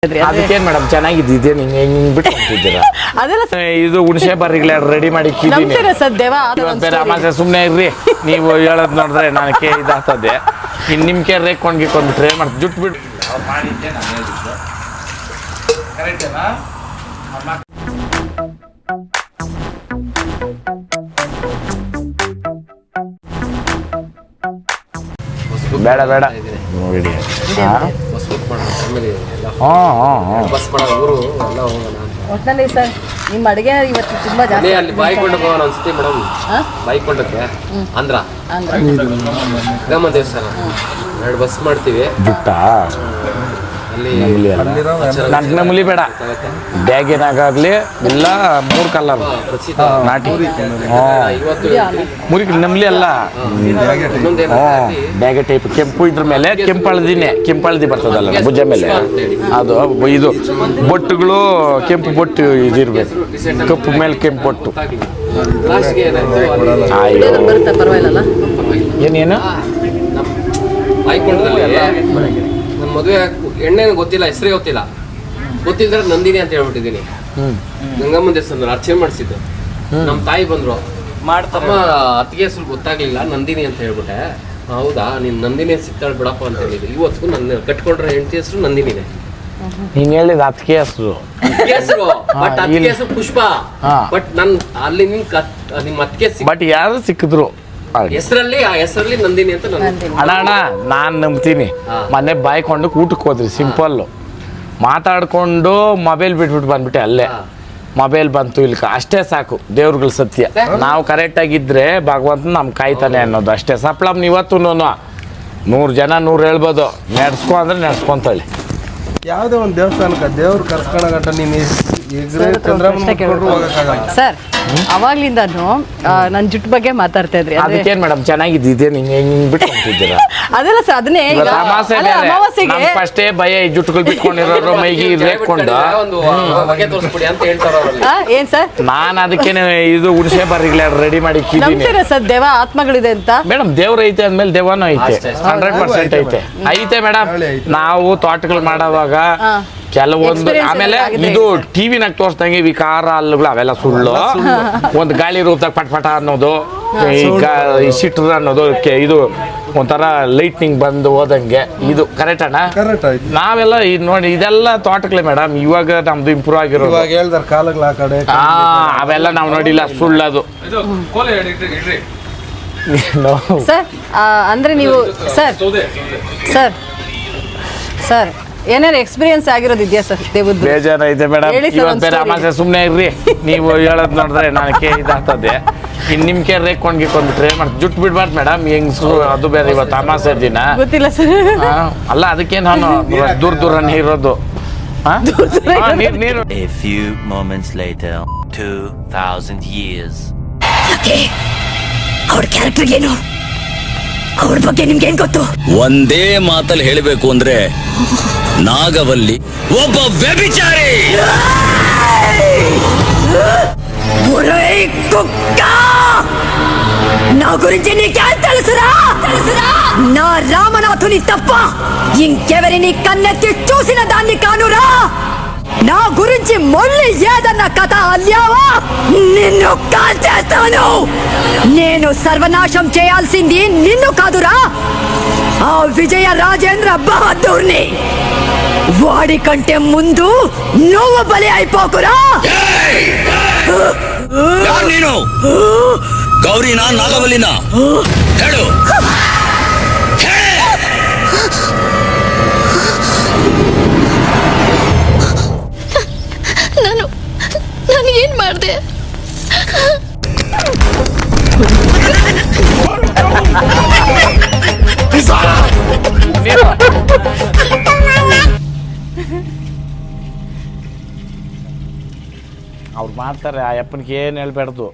ಅದಕ್ಕೇನು ಮೇಡಮ್ ಚೆನ್ನಾಗಿದ್ದಿದೆ ಹಿಂಗೆ ಬಿಟ್ಕೊಂತಿದ್ದೀರಾ ಅದೆಲ್ಲ ಇದು ಹುಣಸೆ ಬರ್ರಿಗಳ ರೆಡಿ ಮಾಡಿ ನಂಬ್ತೀರಾ ಸರ್ ದೇವ ಬೇರೆ ಅಮಾಸೆ ಸುಮ್ಮನೆ ಇರ್ರಿ ನೀವು ಹೇಳೋದು ನೋಡಿದ್ರೆ ನಾನು ಇದಾಗ್ತದೆ ಇನ್ನು ನಿಮ್ಮ ಕೇರ್ ರೇಕೊಂಡ್ಗಿಕೊಂಡ್ಬಿಟ್ರೆ ಏನು ಮಾಡ್ತೀವಿ ಜುಟ್ಟು ಬಿಟ್ಟು ಅವ್ರು ಮಾಡಿದ್ದೆ ನಾನು ಹೇಳಿದ್ದು ಕರೆಕ್ಟೇನಾ ಬೇಡ ಬೇಡ ನೋಡಿ ಒಟ್ಟಿನಲ್ಲಿ ಸರ್ ನಿಮ್ಮ ಅಡುಗೆ ಇವತ್ತು ತುಂಬಾ ಜಾಸ್ತಿ ಅಲ್ಲಿ ಬಾಯ್ಕೊಂಡು ಹೋಗೋಣ ಅನ್ಸುತ್ತೆ ಮೇಡಮ್ ಬಾಯ್ಕೊಂಡಕ್ಕೆ ಆಂಧ್ರ ಗಮ್ಮ ದೇವಸ್ಥಾನ 2 ಬಸ್ ಮಾಡ್ತೀವಿ ಜುಟ್ಟ ಅಲ್ಲಿ ನಮ್ಲಿ ಬೇಡ ಬ್ಯಾಗಿನಾಗಲಿ ಇಲ್ಲ 3 ಕಲರ್ ನಾಟಿ ಮುರಿ ನಮ್ಲಿ ಅಲ್ಲ ಬ್ಯಾಗೆ ಟೈಪ್ ಕೆಂಪು ಇದ್ರ ಮೇಲೆ ಕೆಂಪು ಹಳದಿ ಬರ್ತದಲ್ಲ ಭುಜ ಮೇಲೆ ಅದು ಇದು ಬೊಟ್ಟುಗಳು ಕೆಂಪು ಬೊಟ್ಟು ಇದಿರ್ಬೇಕು ಕಪ್ಪು ಮೇಲೆ ಕೆಂಪು ಬೊಟ್ಟು ಬರುತ್ತೆ ಪರವಾಗಿಲ್ಲ ಏನೇನು ಬಾಯ್ಕೊಂಡದಲ್ಲಿ ನಮ್ಮ ಮದುವೆ ಎಣ್ಣೆ ಗೊತ್ತಿಲ್ಲ ಹೆಸರೇ ಗೊತ್ತಿಲ್ದ್ರೆ ನಂದಿನಿ ಅಂತ ಹೇಳ್ಬಿಟ್ಟಿದ್ದೀನಿ ಗಂಗಮ್ಮ ದೇವಸ್ಥಾನ ಅರ್ಚನೆ ಮಾಡಿಸಿದ್ದು ನಮ್ಮ ತಾಯಿ ಬಂದ್ರು ಮಾಡ್ತಮ್ಮ ಅತ್ತಿಗೆ ಸ್ವಲ್ಪ ಗೊತ್ತಾಗ್ಲಿಲ್ಲ ನಂದಿನಿ ಅಂತ ಹೇಳ್ಬಿಟ್ಟೆ ಹೌದಾ ನೀನ್ ನಂದಿನಿ ಸಿಗ್ತಾಳೆ ಬಿಡಪ್ಪ ಅಂತ ಹೇಳಿದ್ರು ಇವತ್ತು ನನ್ನ ಕಟ್ಕೊಂಡ್ರೆ ಹೆಂಡತಿ ಹೆಸರು ನಂದಿನಿನೇ ನೀನ್ ಹೇಳಿದ ಅದಕ್ಕೆ ಹೆಸರು ಬಟ್ ಅತ್ತಿಗೆ ಹೆಸರು ಪುಷ್ಪ ಬಟ್ ನನ್ ಅಲ್ಲಿ ನಿಮ್ಮ ಅತ್ತಿಗೆ ಬಟ್ ಯಾರು ಸಿಕ್ಕಿದ್ರು ಹೆಸರಲ್ಲಿ ನಂದಿನಿ ಅಂತ ಅಣ್ಣ ನಾನು ನಂಬ್ತೀನಿ ಮೊನ್ನೆ ಬಾಯ್ಕೊಂಡು ಊಟಕ್ಕೆ ಹೋದ್ರಿ ಸಿಂಪಲ್ ಮಾತಾಡ್ಕೊಂಡು ಮೊಬೈಲ್ ಬಿಟ್ಬಿಟ್ಟು ಬಂದ್ಬಿಟ್ಟೆ ಅಲ್ಲೇ ಮೊಬೈಲ್ ಬಂತು ಇಲ್ಕ ಅಷ್ಟೇ ಸಾಕು ದೇವ್ರುಗಳ ಸತ್ಯ ನಾವು ಕರೆಕ್ಟಾಗಿದ್ದರೆ ಭಗವಂತ ನಮ್ಗೆ ಕಾಯ್ತಾನೆ ಅನ್ನೋದು ಅಷ್ಟೇ ಸಪ್ಲಮ್ ಇವತ್ತು 100 ಜನ 100 ಹೇಳ್ಬೋದು ನಡೆಸ್ಕೊ ಅಂದ್ರೆ ನಡೆಸ್ಕೊಂತಳಿ ಯಾವುದೇ ಒಂದು ದೇವಸ್ಥಾನಕ್ಕೆ ದೇವ್ರು ಕರ್ಸ್ಕೊಳ ಗಂಟ ನೀನು ಸರ್ ಅವಾಗ್ಲಿಂದಾನು ನನ್ನ ಜುಟ್ಟು ಬಗ್ಗೆ ಮಾತಾಡ್ತಾ ಇದ್ರಿ ಅದಕ್ಕೇನು ಮೇಡಮ್ ಚೆನ್ನಾಗಿದ್ದಿದೆ ಹಿಂಗೆ ಬಿಟ್ಕೊಂತಿದ್ದೀರಾ ಅದೆಲ್ಲ ಸರ್ ಅದನ್ನೇ ಅಮಾವಾಸ್ಯೆಗೆ ಫಸ್ಟೇ ಭಯ ಜುಟ್ಟುಗಳು ಬಿಟ್ಕೊಂಡಿರೋರು ಮೈಗೆ ರೇಕೊಂಡು ಏನ್ ಸರ್ ನಾನು ಅದಕ್ಕೇನೆ ಇದು ಹುಣಸೆ ಬರ್ರಿಗಳ ರೆಡಿ ಮಾಡಿ ನಂಬ್ತೀರಾ ಸರ್ ದೇವ ಆತ್ಮಗಳಿದೆ ಅಂತ ಮೇಡಮ್ ದೇವ್ರ ಐತೆ ಅಂದ್ಮೇಲೆ ದೇವನೂ ಐತೆ 100% ಐತೆ ಮೇಡಮ್ ನಾವು ತೋಟಗಳು ಮಾಡೋವಾಗ ಕೆಲವೊಂದು ಆಮೇಲೆ ಇದು ಟಿವಿನಾಗ ತೋರಿಸ್ದಂಗೆ ವಿಕಾರ ಅಲ್ಲುಗಳು ಅವೆಲ್ಲ ಸುಳ್ಳು ಒಂದು ಗಾಳಿ ರೂಪದಾಗ ಪಟ್ಪಟ ಅನ್ನೋದು ಸಿಟ್ರ ಅನ್ನೋದು ಇದು ಒಂಥರ ಲೈಟ್ನಿಂಗ್ ಬಂದು ಹೋದಂಗೆ ಇದು ಕರೆಕ್ಟ್ ಅಣ್ಣ ನಾವೆಲ್ಲ ನೋಡಿ ಇದೆಲ್ಲ ತೋಟಗಳೇ ಮೇಡಮ್ ಇವಾಗ ನಮ್ದು ಇಂಪ್ರೂವ್ ಆಗಿರೋದು ಅವೆಲ್ಲ ನಾವು ನೋಡಿಲ್ಲ ಸುಳ್ಳದು ಸರ್ ಅಂದ್ರೆ ನೀವು ಸರ್ ಸರ್ ಏನಾರು ಎಕ್ಸ್ಪೀರಿಯನ್ಸ್ ಆಗಿರೋದಿದೆಯಾ ಸರ್ ದೇವದ್ದು ಬೇಜಾರ ಐತೆ ಮೇಡಮ್ ಇವತ್ತು ಬೇರೆ ಅಮಾಸೆ ಸುಮ್ಮನೆ ಇರ್ರಿ ನೀವು ಹೇಳೋದು ನೋಡಿದ್ರೆ ನನಗೆ ಇದಾಗ್ತದೆ ಇನ್ನು ನಿಮ್ಮ ಕೇರ್ ರೇಕೊಂಡ್ಗಿಕೊಂಡ್ಬಿಟ್ರೆ ಏನು ಮಾಡ್ತೀವಿ ಜುಟ್ಟು ಬಿಡ್ಬಾರ್ದು ಮೇಡಮ್ ಹೆಂಗ್ಸು ಅದು ಬೇರೆ ಇವತ್ತು ಅಮಾಸೆ ದಿನ ಗೊತ್ತಿಲ್ಲ ಸರ್ ಅಲ್ಲ ಅದಕ್ಕೆ ನಾನು ದೂರ ನೀರೋದು ನೀರು A few moments later 2000 years ಅವ್ರ ಕ್ಯಾರೆಕ್ಟರ್ ಏನು ಅವ್ರ ಬಗ್ಗೆ ನಿಮ್ಗೆ ಏನ್ ಗೊತ್ತು ಒಂದೇ ಮಾತಲ್ಲಿ ಹೇಳಬೇಕು ಅಂದ್ರೆ ನಾಗವಲ್ಲಿ ಒಬ್ಬ ವ್ಯಭಿಚಾರಿ నా గురించి నీకేం తెలుసురా నా రామనాథుని తప్ప ఇంకెవరిని కన్నెత్తి చూసిన దాన్ని కానురా నా గురించి మళ్ళీ ఏదన్న కథ అల్లావా నిన్ను కాల్చేస్తాను నేను సర్వనాశం చేయాల్సింది నిన్ను కాదురా ఆ విజయ రాజేంద్ర బహదూర్ని వాడి కంటే ముందు నువ్వు బలి అయిపోకురా ನೀನು ಗೌರಿನಾ ನಾಗವಲ್ಲಿನಾ ಹೇಳು ನಾನು ಏನ್ ಮಾಡ್ದೆ ಅವ್ರು ಮಾಡ್ತಾರೆ ಆ ಅಪ್ಪನಿಗೆ ಏನು ಹೇಳ್ಬಾರ್ದು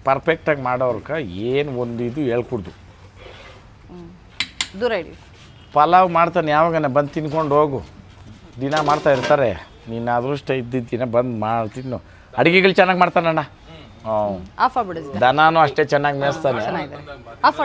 ಪರ್ಫೆಕ್ಟಾಗಿ ಮಾಡೋರ್ಕ ಏನು ಒಂದು ಇದು ಹೇಳ್ಕೊಡ್ದು ದೂರ ಇಡಿ ಪಲಾವ್ ಮಾಡ್ತಾನೆ ಯಾವಾಗನ ಬಂದು ತಿನ್ಕೊಂಡು ಹೋಗು ದಿನ ಮಾಡ್ತಾ ಇರ್ತಾರೆ ನೀನು ಅದೃಷ್ಟ ಇದ್ದಿದ್ದಿನ ಬಂದು ಮಾಡ್ತಿನ್ನು ಅಡುಗೆಗಳು ಚೆನ್ನಾಗಿ ಮಾಡ್ತಾನಣ್ಣ ಆಫ್ ಆಗ್ಬಿಡಿಸ್ ದನಾನು ಅಷ್ಟೇ ಚೆನ್ನಾಗಿ ಮೇಯಿಸ್ತಾನೆ ಆಫ್